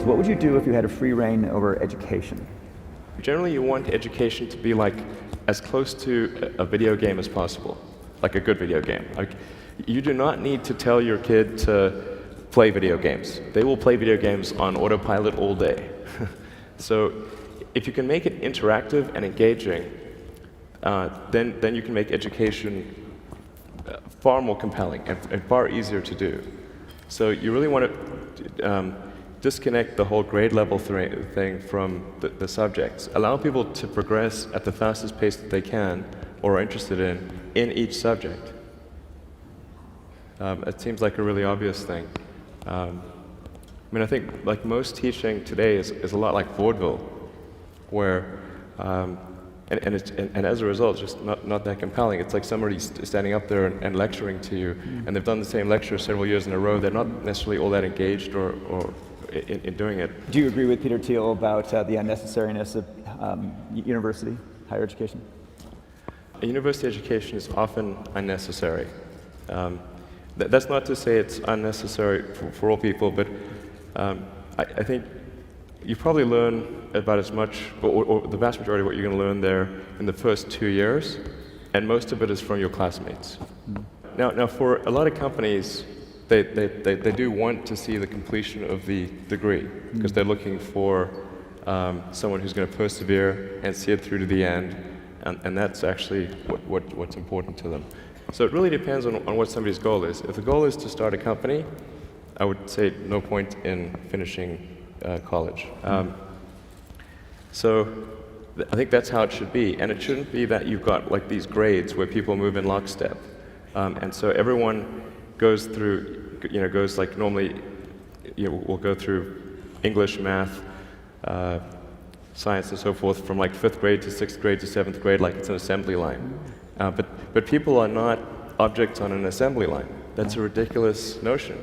So what would you do if you had a free reign over education? Generally, you want education to be like as close to a video game as possible, like a good video game. Like, you do not need to tell your kid to play video games. They will play video games on autopilot all day. So if you can make it interactive and engaging, then you can make education far more compelling and far easier to do. So you really want to disconnect the whole grade level thing from the subjects. Allow people to progress at the fastest pace that they can or are interested in each subject. It seems like a really obvious thing. I mean, I think like most teaching today is a lot like vaudeville, where and as a result, it's just not that compelling. It's like somebody standing up there and lecturing to you, and they've done the same lecture several years in a row. They're not necessarily all that engaged or in doing it. Do you agree with Peter Thiel about the unnecessariness of university, higher education? A university education is often unnecessary. That's not to say it's unnecessary for all people, but I think you probably learn about as much, or the vast majority of what you're going to learn there in the first 2 years, and most of it is from your classmates. Now for a lot of companies, they do want to see the completion of the degree, because they're looking for someone who's going to persevere and see it through to the end, and that's actually what's important to them. So it really depends on what somebody's goal is. If the goal is to start a company, I would say no point in finishing college. So I think that's how it should be, and it shouldn't be that you've got like these grades where people move in lockstep, and so everyone goes through, goes like normally, we'll go through English, math, science, and so forth from like 5th grade to 6th grade to 7th grade, like it's an assembly line. But people are not objects on an assembly line. That's a ridiculous notion.